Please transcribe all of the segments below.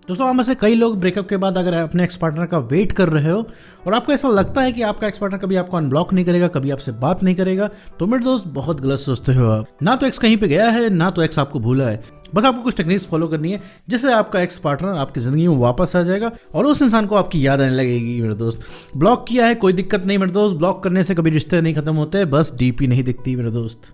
दोस्तों, आप में से कई लोग ब्रेकअप के बाद अगर अपने एक्स पार्टनर का वेट कर रहे हो और आपको ऐसा लगता है कि आपका एक्स पार्टनर कभी आपको अनब्लॉक नहीं करेगा, कभी आपसे बात नहीं करेगा, तो मेरे दोस्त बहुत गलत सोचते हो आप। ना तो एक्स कहीं पे गया है, ना तो एक्स आपको भूला है। बस आपको कुछ टेक्निक्स फॉलो करनी है जिससे आपका एक्स पार्टनर आपकी जिंदगी में वापस आ जाएगा और उस इंसान को आपकी याद आने लगेगी। मेरे दोस्त, ब्लॉक किया है कोई दिक्कत नहीं मेरे दोस्त, ब्लॉक करने से कभी रिश्ते नहीं खत्म होते, बस डीपी नहीं दिखती मेरे दोस्त।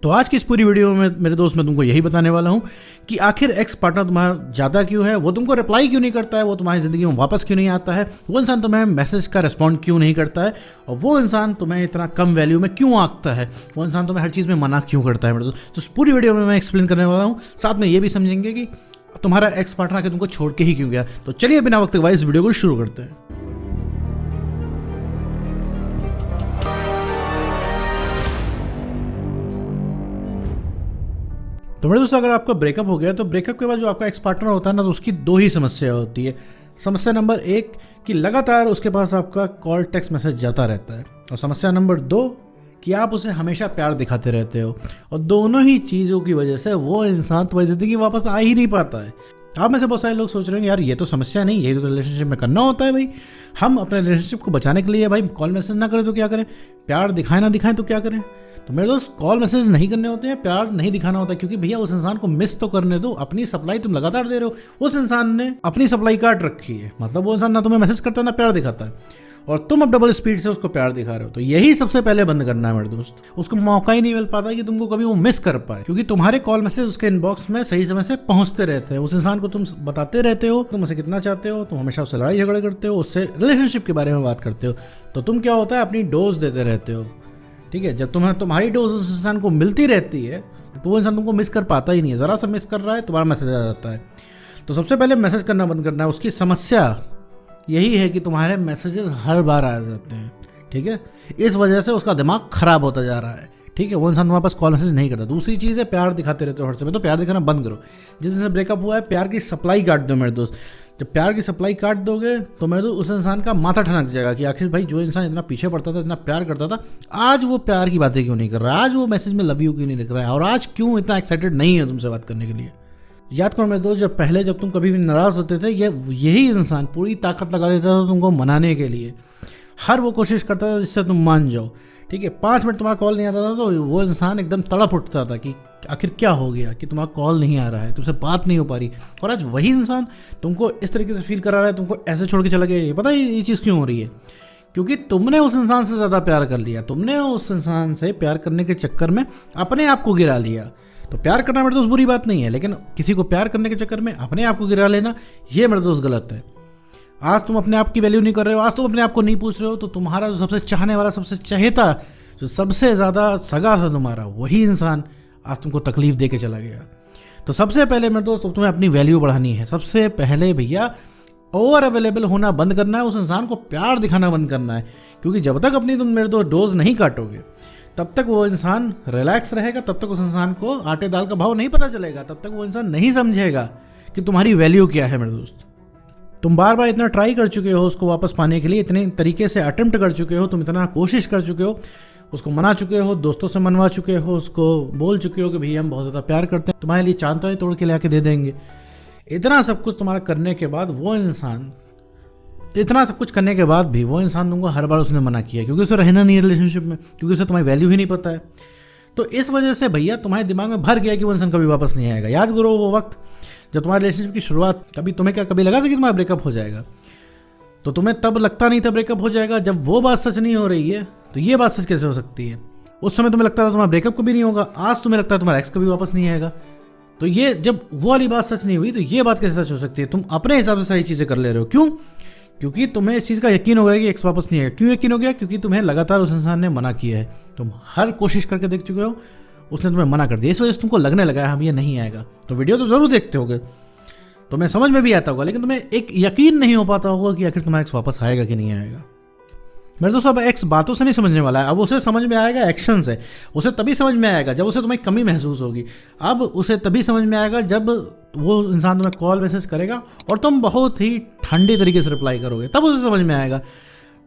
तो आज की इस पूरी वीडियो में मेरे दोस्त मैं तुमको यही बताने वाला हूँ कि आखिर एक्स पार्टनर तुम्हारा ज़्यादा क्यों है, वो तुमको रिप्लाई क्यों नहीं करता है, वो तुम्हारी ज़िंदगी में वापस क्यों नहीं आता है, वो इंसान तुम्हें मैसेज का रिस्पॉन्ड क्यों नहीं करता है, और वो इंसान तुम्हें इतना कम वैल्यू में क्यों आंकता है, वो इंसान तुम्हें हर चीज़ में मना क्यों करता है। मेरे दोस्त, तो इस पूरी वीडियो में मैं एक्सप्लेन करने वाला हूँ, साथ में ये भी समझेंगे कि तुम्हारा एक्स पार्टनर आके तुमको छोड़ के ही क्यों गया। तो चलिए बिना वक्त गवाए इस वीडियो को शुरू करते हैं। तो मेरे दोस्तों, अगर आपका ब्रेकअप हो गया तो ब्रेकअप के बाद जो आपका एक्स पार्टनर होता है ना, तो उसकी दो ही समस्या होती है। समस्या नंबर 1 कि लगातार उसके पास आपका कॉल टेक्स्ट मैसेज जाता रहता है, और समस्या नंबर 2 कि आप उसे हमेशा प्यार दिखाते रहते हो, और दोनों ही चीज़ों की वजह से वो इंसान तुम्हारी ज़िंदगी वापस आ ही नहीं पाता है। आप में से बहुत सारे लोग सोच रहे हैं यार ये तो समस्या नहीं, यही तो रिलेशनशिप में करना होता है भाई। हम अपने रिलेशनशिप को बचाने के लिए भाई कॉल मैसेज ना करें तो क्या करें, प्यार दिखाएं ना दिखाएं तो क्या करें। तो मेरे दोस्त, कॉल मैसेज नहीं करने होते हैं, प्यार नहीं दिखाना होता है, क्योंकि भैया उस इंसान को मिस तो करने दो। अपनी सप्लाई तुम लगातार दे रहे हो, उस इंसान ने अपनी सप्लाई काट रखी है, मतलब वो इंसान ना तुम्हें मैसेज करता है ना प्यार दिखाता है, और तुम अब डबल स्पीड से उसको प्यार दिखा रहे हो। तो यही सबसे पहले बंद करना है मेरे दोस्त। उसको मौका ही नहीं मिल पाता कि तुमको कभी वो मिस कर पाए, क्योंकि तुम्हारे कॉल मैसेज उसके इनबॉक्स में सही समय से पहुंचते रहते हैं। उस इंसान को तुम बताते रहते हो तुम उसे कितना चाहते हो, तुम हमेशा उससे लड़ाई झगड़े करते हो, उससे रिलेशनशिप के बारे में बात करते हो। तो तुम क्या होता है, अपनी डोज देते रहते हो। ठीक है, जब तुम्हारी डोज उस इंसान को मिलती रहती है तो वो इंसान तुमको मिस कर पाता ही नहीं है। ज़रा सा मिस कर रहा है तुम्हारा मैसेज आ जाता है। तो सबसे पहले मैसेज करना बंद करना है। उसकी समस्या यही है कि तुम्हारे मैसेजेस हर बार आ जाते हैं। ठीक है, इस वजह से उसका दिमाग खराब होता जा रहा है। ठीक है, वो इंसान तुम्हारे पास कॉल मैसेज नहीं करता। दूसरी चीज़ है, प्यार दिखाते रहते हो हर समय, तो प्यार दिखाना बंद करो। जिस दिन से ब्रेकअप हुआ है, प्यार की सप्लाई काट दो मेरे दोस्त। जब प्यार की सप्लाई काट दोगे तो मेरे दोस्त उस इंसान का माथा ठनक जाएगा कि आखिर भाई जो इंसान इतना पीछे पड़ता था, इतना प्यार करता था, आज वो प्यार की बातें क्यों नहीं कर रहा है, आज वो मैसेज में लव यू क्यों नहीं लिख रहा है, और आज क्यों इतना एक्साइटेड नहीं है तुमसे बात करने के लिए। याद करो मेरे दोस्त, जब तुम कभी भी नाराज़ होते थे, यही इंसान पूरी ताकत लगा देता था तुमको मनाने के लिए। हर वो कोशिश करता था जिससे तुम मान जाओ। ठीक है, 5 मिनट तुम्हारा कॉल नहीं आता था तो वो इंसान एकदम तड़प उठता था कि आखिर क्या हो गया कि तुम्हारा कॉल नहीं आ रहा है, तुमसे बात नहीं हो पा रही। और आज वही इंसान तुमको इस तरीके से फील करा रहा है, तुमको ऐसे छोड़ के चला गया। ये पता है ये चीज़ क्यों हो रही है? क्योंकि तुमने उस इंसान से ज़्यादा प्यार कर लिया। तुमने उस इंसान से प्यार करने के चक्कर में अपने आप को गिरा लिया। तो प्यार करना मेरे दोस्त बुरी बात नहीं है, लेकिन किसी को प्यार करने के चक्कर में अपने आप को गिरा लेना, ये मेरे दोस्त गलत है। आज तुम अपने आप की वैल्यू नहीं कर रहे हो, आज तुम अपने आप को नहीं पूछ रहे हो, तो तुम्हारा जो सबसे चाहने वाला, सबसे चहेता, जो सबसे ज़्यादा सगा था तुम्हारा, वही इंसान आज तुमको तकलीफ दे के चला गया। तो सबसे पहले मेरे दोस्त तुम्हें अपनी वैल्यू बढ़ानी है। सबसे पहले भैया ओवर अवेलेबल होना बंद करना है, उस इंसान को प्यार दिखाना बंद करना है। क्योंकि जब तक अपनी तुम मेरे दोस्त डोज नहीं काटोगे, तब तक वो इंसान रिलैक्स रहेगा, तब तक उस इंसान को आटे दाल का भाव नहीं पता चलेगा, तब तक वो इंसान नहीं समझेगा कि तुम्हारी वैल्यू क्या है। मेरे दोस्त, तुम बार बार इतना ट्राई कर चुके हो उसको वापस पाने के लिए, इतने तरीके से अटेम्प्ट कर चुके हो, तुम इतना कोशिश कर चुके हो, उसको मना चुके हो, दोस्तों से मनवा चुके हो, उसको बोल चुके हो कि भैया हम बहुत ज़्यादा प्यार करते हैं, तुम्हारे लिए चांद तारे तोड़ के ले आके दे देंगे। इतना सब कुछ तुम्हारा करने के बाद वो इंसान, इतना सब कुछ करने के बाद भी वो इंसान तुमको हर बार उसने मना किया, क्योंकि उसे रहना नहीं है रिलेशनशिप में, क्योंकि उसे तुम्हारी वैल्यू ही नहीं पता है। तो इस वजह से भैया तुम्हारे दिमाग में भर गया कि वो इंसान कभी वापस नहीं आएगा। याद करो वो वक्त जब तुम्हारे रिलेशनशिप की शुरुआत, कभी लगा था कि तुम्हारा ब्रेकअप हो जाएगा? तो तुम्हें तब लगता नहीं था ब्रेकअप हो जाएगा। जब वो बात सच नहीं हो रही है तो ये बात सच कैसे हो सकती है? उस समय तुम्हें लगता था तुम्हारा ब्रेकअप कभी नहीं होगा, आज तुम्हें लगता है तुम्हारा एक्स कभी वापस नहीं आएगा। तो ये जब वो वाली बात सच नहीं हुई तो ये बात कैसे सच हो सकती है? तुम अपने हिसाब से सारी चीज़ें कर ले रहे हो। क्यों? क्योंकि तुम्हें इस चीज़ का यकीन हो गया कि एक्स वापस नहीं आएगा। क्यों यकीन हो गया? क्योंकि तुम्हें लगातार उस इंसान ने मना किया है। तुम हर कोशिश करके देख चुके हो, उसने तुम्हें मना कर दिया, इस वजह से तुमको लगने लगा है हम ये नहीं आएगा। तो वीडियो तो ज़रूर देखते होगे, तुम्हें समझ में भी आता होगा, लेकिन तुम्हें एक यकीन नहीं हो पाता होगा कि आखिर तुम्हारा एक्स वापस आएगा कि नहीं आएगा। मेरे दोस्तों, अब एक्स बातों से नहीं समझने वाला है, अब उसे समझ में आएगा एक्शन से। उसे तभी समझ में आएगा जब उसे तुम्हें कमी महसूस होगी। अब उसे तभी समझ में आएगा जब वो इंसान तुम्हें कॉल मैसेज करेगा और तुम बहुत ही ठंडे तरीके से रिप्लाई करोगे, तब उसे समझ में आएगा।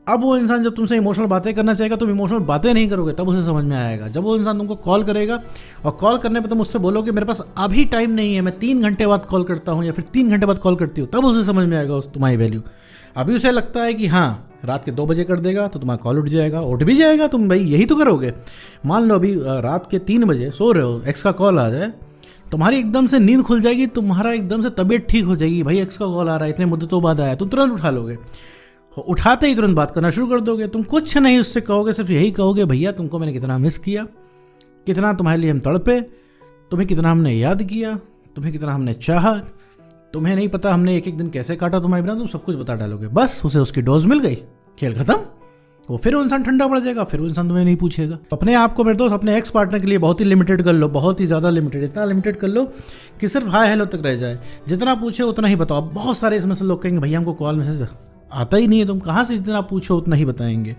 अब वो इंसान जब तुमसे इमोशनल बातें करना चाहेगा, तुम इमोशनल बातें नहीं करोगे तब उसे समझ में आएगा। जब वो इंसान तुमको कॉल करेगा और कॉल करने पे तुम उससे बोलोगे मेरे पास अभी टाइम नहीं है, मैं 3 घंटे बाद कॉल करता हूँ या फिर 3 घंटे बाद कॉल करती हूँ, तब उसे समझ में आएगा उस तुम्हारी वैल्यू। अभी उसे लगता है कि हाँ रात के 2 बजे कर देगा तो तुम्हारा कॉल उठ जाएगा, उठ भी जाएगा, तुम भाई यही तो करोगे। मान लो अभी रात के 3 बजे सो रहे हो, एक्स का कॉल आ जाए, तुम्हारी एकदम से नींद खुल जाएगी, तुम्हारा एकदम से तबीयत ठीक हो जाएगी, भाई एक्स का कॉल आ रहा है, इतने मुद्दतों बाद आया, तुम तुरंत उठा लोगे, उठाते ही तुरंत बात करना शुरू कर दोगे। तुम कुछ नहीं उससे कहोगे, सिर्फ यही कहोगे भैया तुमको मैंने कितना मिस किया, कितना तुम्हारे लिए हम तड़पे, तुम्हें कितना हमने याद किया, तुम्हें कितना हमने चाहा, तुम्हें नहीं पता हमने एक एक दिन कैसे काटा तुम्हारे बिना, तुम सब कुछ बता डालोगे। बस उसे उसकी डोज मिल गई, खेल खत्म। वो फिर वो इंसान ठंडा पड़ जाएगा, फिर वो इंसान तुम्हें नहीं पूछेगा। अपने आप को मेरे दोस्त अपने एक्स पार्टनर के लिए बहुत ही लिमिटेड कर लो, बहुत ही ज़्यादा लिमिटेड, इतना लिमिटेड कर लो कि सिर्फ हाय हेलो तक रह जाए, जितना पूछे उतना ही बताओ। बहुत सारे इसमें से लोग कहेंगे भैया हमको कॉल मैसेज आता ही नहीं है, तुम कहाँ से जितना पूछो उतना ही बताएंगे।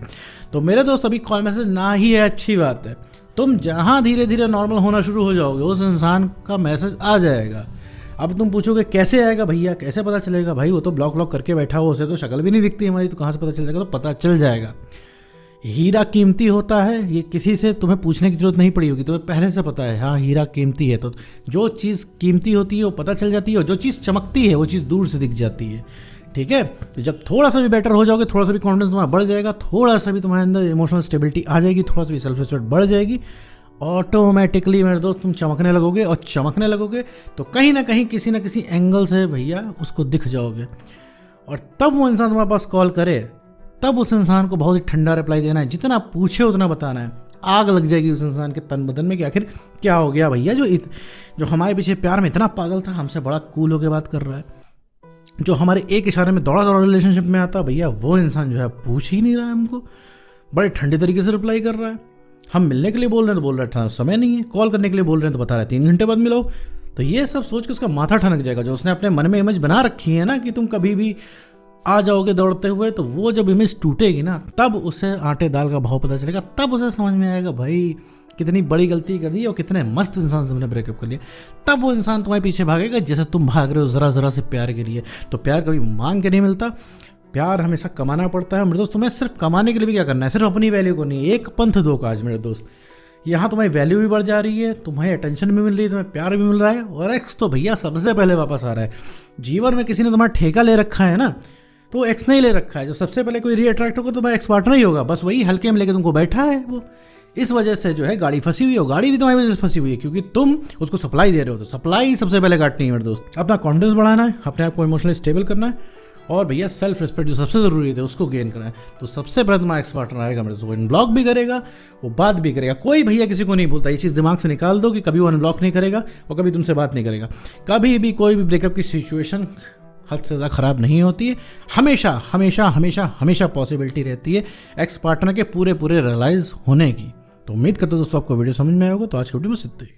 तो मेरे दोस्त अभी कॉल मैसेज ना ही है अच्छी बात है, तुम जहाँ धीरे धीरे नॉर्मल होना शुरू हो जाओगे उस इंसान का मैसेज आ जाएगा। अब तुम पूछोगे कैसे आएगा भैया, कैसे पता चलेगा, भाई वो तो ब्लॉक करके बैठा हो, उसे तो शक्ल भी नहीं दिखती हमारी, तो कहाँ से पता चल जाएगा, तो पता चल जाएगा। हीरा कीमती होता है, ये किसी से तुम्हें पूछने की जरूरत नहीं पड़ी होगी, तुम्हें पहले से पता है हाँ हीरा कीमती है। तो जो चीज़ कीमती होती है वो पता चल जाती है, और जो चीज़ चमकती है वो चीज़ दूर से दिख जाती है। ठीक है, तो जब थोड़ा सा भी बेटर हो जाओगे, थोड़ा सा भी कॉन्फिडेंस तुम्हारा बढ़ जाएगा, थोड़ा सा भी तुम्हारे अंदर इमोशनल स्टेबिलिटी आ जाएगी, थोड़ा सा भी सेल्फ रिस्पेक्ट बढ़ जाएगी, ऑटोमेटिकली मेरे दोस्त तुम चमकने लगोगे। और चमकने लगोगे तो कहीं ना कहीं किसी ना किसी एंगल से भैया उसको दिख जाओगे। और तब वो इंसान तुम्हारे पास कॉल करे, तब उस इंसान को बहुत ही ठंडा रिप्लाई देना है, जितना पूछे उतना बताना है। आग लग जाएगी उस इंसान के तन बदन में कि आखिर क्या हो गया भैया, जो हमारे पीछे प्यार में इतना पागल था, हमसे बड़ा कूल होकर बात कर रहा है, जो हमारे एक इशारे में दौड़ा दौड़ा रिलेशनशिप में आता, भैया वो इंसान जो है पूछ ही नहीं रहा है हमको, बड़े ठंडे तरीके से रिप्लाई कर रहा है। हम मिलने के लिए बोल रहे हैं तो बोल रहा है समय नहीं है, कॉल करने के लिए बोल रहे हैं तो बता रहा है 3 घंटे बाद मिलो। तो ये सब सोच के उसका माथा ठनक जाएगा। जो उसने अपने मन में इमेज बना रखी है ना कि तुम कभी भी आ जाओगे दौड़ते हुए, तो वो जब इमेज टूटेगी ना, तब उसे आटे दाल का भाव पता चलेगा, तब उसे समझ में आएगा भाई कितनी बड़ी गलती कर दी और कितने मस्त इंसान से मैंने ब्रेकअप कर लिया। तब वो इंसान तुम्हारे पीछे भागेगा जैसे तुम भाग रहे हो ज़रा ज़रा से प्यार के लिए। तो प्यार कभी मांग के नहीं मिलता, प्यार हमेशा कमाना पड़ता है मेरे दोस्त। तुम्हें सिर्फ कमाने के लिए भी क्या करना है, सिर्फ अपनी वैल्यू को नहीं, एक पंथ दो काज मेरे दोस्त। यहाँ तुम्हारी वैल्यू भी बढ़ जा रही है, तुम्हें अटेंशन भी मिल रही है, तुम्हें प्यार भी मिल रहा है, और एक्स तो भैया सबसे पहले वापस आ रहा है। जीवन में किसी ने तुम्हारा ठेका ले रखा है ना, तो एक्स नहीं ले रखा है। जो सबसे पहले कोई रीअट्रैक्ट होगा तो भाई एक्स पार्टनर ही होगा, बस वही हल्के में लेके तुमको बैठा है वो। इस वजह से जो है गाड़ी फंसी हुई है, गाड़ी भी तुम्हारी वजह से फंसी हुई है, क्योंकि तुम उसको सप्लाई दे रहे हो। तो सप्लाई सबसे पहले काटनी है मेरे दोस्त। अपना कॉन्फिडेंस बढ़ाना है, अपने आप को इमोशनली स्टेबल करना है, और भैया सेल्फ रिस्पेक्ट जो सबसे ज़रूरी है उसको गेन करना है। तो सबसे पहले तुम्हारा एक्स पार्टनर आएगा मेरे दोस्त, वो अनब्लॉक भी करेगा, वो बात भी करेगा। कोई भैया किसी को नहीं भूलता, ये चीज़ दिमाग से निकाल दो कि कभी वो अनब्लॉक नहीं करेगा और कभी तुमसे बात नहीं करेगा। कभी भी कोई भी ब्रेकअप की सिचुएशन हद से ज़्यादा ख़राब नहीं होती है। हमेशा हमेशा हमेशा हमेशा पॉसिबिलिटी रहती है एक्स पार्टनर के पूरे रियलाइज़ होने की। तो उम्मीद करते हो दोस्तों आपको वीडियो समझ में आया होगा। तो आज की वीडियो में इतना ही।